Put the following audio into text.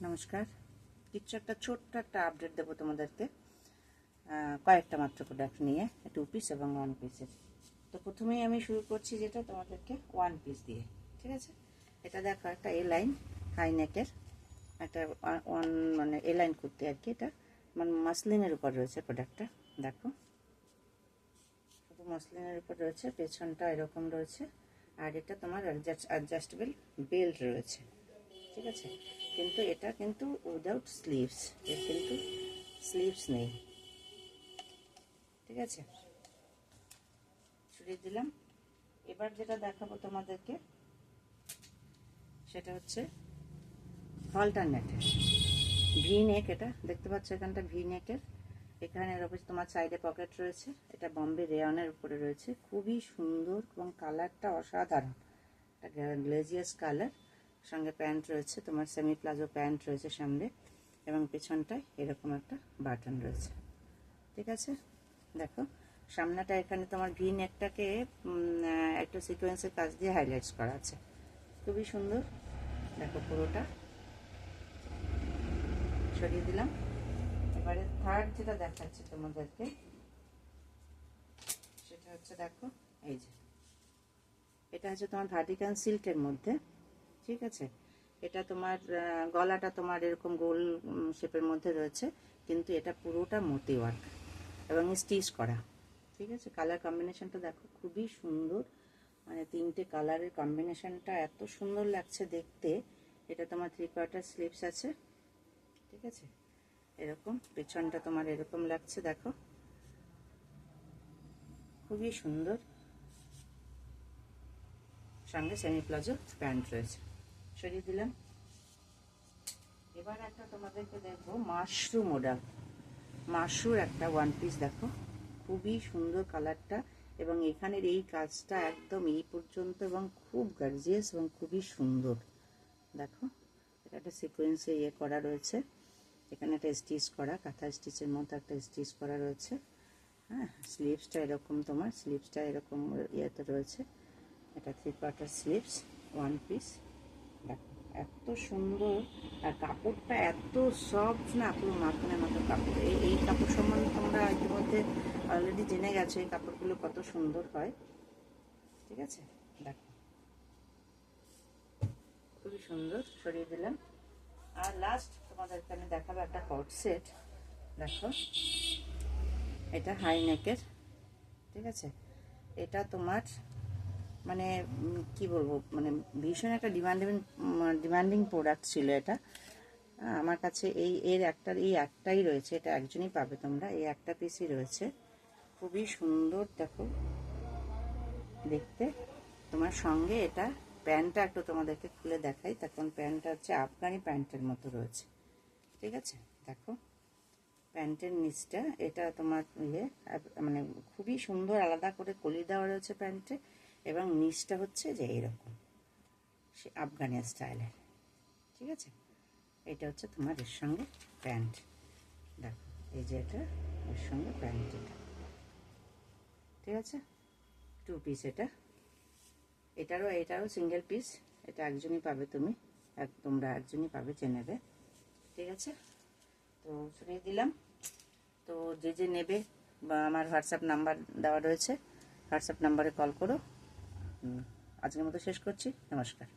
নমস্কার। কিছু একটা ছোট্ট একটা আপডেট দেবো তোমাদেরকে, কয়েকটা মাত্র প্রোডাক্ট নিয়ে, 2 পিস এবং 1 পিসের। তো প্রথমেই আমি শুরু করছি যেটা তোমাদেরকে 1 পিস দিয়ে, ঠিক আছে। এটা দেখো, একটা এ লাইন হাই নেকের একটা মানে এ লাইন করতে আর কি। এটা মানে মাসলিনের উপর রয়েছে প্রোডাক্টটা, দেখো শুধু মাসলিনের উপর রয়েছে, পেছনটা এরকম রয়েছে। আর এটা তোমার অ্যাডজাস্টেবল বেল্ট রয়েছে, ঠিক আছে। কিন্তু এটা কিন্তু উইদাউট স্লিভস, এর কিন্তু স্লিভস নেই, ঠিক আছে। সরিয়ে দিলাম। এবার যেটা দেখাবো তোমাদেরকে সেটা হচ্ছে অল্টারনেটের ভি নেক। এটা দেখতে পাচ্ছ, এখানটা ভি নেকের, এখানে এরকম তোমার সাইডে পকেট রয়েছে। এটা বম্বে রেয়নের উপরে রয়েছে, খুবই সুন্দর এবং কালারটা অসাধারণ, একটা গ্লেজিয়াস কালার। সঙ্গে প্যান্ট রয়েছে, তোমার সেমি প্লাজো প্যান্ট রয়েছে সামনে, এবং পেছনটায় এরকম একটা বাটন রয়েছে, ঠিক আছে। দেখো সামনেটা এখানে তোমার ভি নেকটাকে একটা সিকোয়েন্সের কাজ দিয়ে হাইলাইটস করা আছে, খুবই সুন্দর। দেখো পুরোটা সরিয়ে দিলাম। এবারে থার্ড যেটা দেখাচ্ছি তোমাদেরকে সেটা হচ্ছে, দেখো এই যে এটা হচ্ছে তোমার ভার্টিকাল সিল্কের মধ্যে, ঠিক আছে। এটা তোমার গলাটা তোমার এরকম গোল শেপের মধ্যে রয়েছে, কিন্তু এটা পুরোটা মতি ওয়ার্ক এবং স্টিচ করা, ঠিক আছে। কালার কম্বিনেশনটা দেখো খুবই সুন্দর, মানে তিনটে কালারের কম্বিনেশনটা এত সুন্দর লাগছে দেখতে। এটা তোমার 3/4 স্লিভস আছে, ঠিক আছে। এরকম পেছনটা তোমার এরকম লাগছে, দেখো খুবই সুন্দর। সঙ্গে সেমি প্লাজো প্যান্ট রয়েছে। সরিয়ে দিলাম। এবার একটা তোমাদেরকে দেখবো মাশরুম ওডা, মাশরুর একটা 1 পিস। দেখো খুবই সুন্দর কালারটা, এবং এখানের এই কাজটা একদম এই পর্যন্ত এবং খুব গর্জিয়াস এবং খুবই সুন্দর। দেখো এটা একটা সিকোয়েন্সে করা রয়েছে, এখানে একটা স্টিচ করা, কাঁথা স্টিচের মতো একটা স্টিচ করা রয়েছে। হ্যাঁ, স্লিভসটা এরকম, তোমার স্লিভসটা এরকম ইয়েতে রয়েছে। এটা 3/4 স্লিভস 1 পিস। দেখো এত সুন্দর, আর কাপড়টা এত সফট না, পুরো মাখনের মতো কাপড়। এই কাপড় সম্বন্ধে তোমরা ইতিমধ্যে অলরেডি জেনে গেছো এই কাপড়গুলো কত সুন্দর হয়, ঠিক আছে। দেখো খুবই সুন্দর। সরিয়ে দিলাম। আর লাস্ট তোমাদেরকে আমি দেখাবো একটা কট সেট। দেখো এটা হাই নেকের, ঠিক আছে। এটা তোমার মানে কি বলবো, মানে ভীষণ একটা ডিমান্ডিং প্রোডাক্ট ছিল এটা আমার কাছে। এই একটাই রয়েছে, এটা একজনই পাবে তোমরা, এই একটা পিসই রয়েছে। খুবই সুন্দর দেখো দেখতে। তোমার সঙ্গে এটা প্যান্টটা একটু তোমাদেরকে খুলে দেখাই, তখন প্যান্টটা হচ্ছে আফগানি প্যান্টের মতো রয়েছে, ঠিক আছে। দেখো প্যান্টের নিচটা এটা তোমার মানে খুবই সুন্দর, আলাদা করে কলি দেওয়া রয়েছে প্যান্টে, এবং নিচটা হচ্ছে যে এরকম সে আফগানি স্টাইলের, ঠিক আছে। এটা হচ্ছে তোমার এর সঙ্গে প্যান্ট। দেখো এই যে এটা এর সঙ্গে প্যান্ট, এটা ঠিক আছে। 2 পিস এটা, এটারও সিঙ্গেল পিস। এটা একজনই পাবে, তোমরা একজনই পাবে, যে নেবে, ঠিক আছে। তো শুনিয়ে দিলাম। তো যে নেবে, বা আমার হোয়াটসঅ্যাপ নাম্বার দেওয়া রয়েছে, হোয়াটসঅ্যাপ নাম্বারে কল করো। আজকের মতো শেষ করছি। নমস্কার।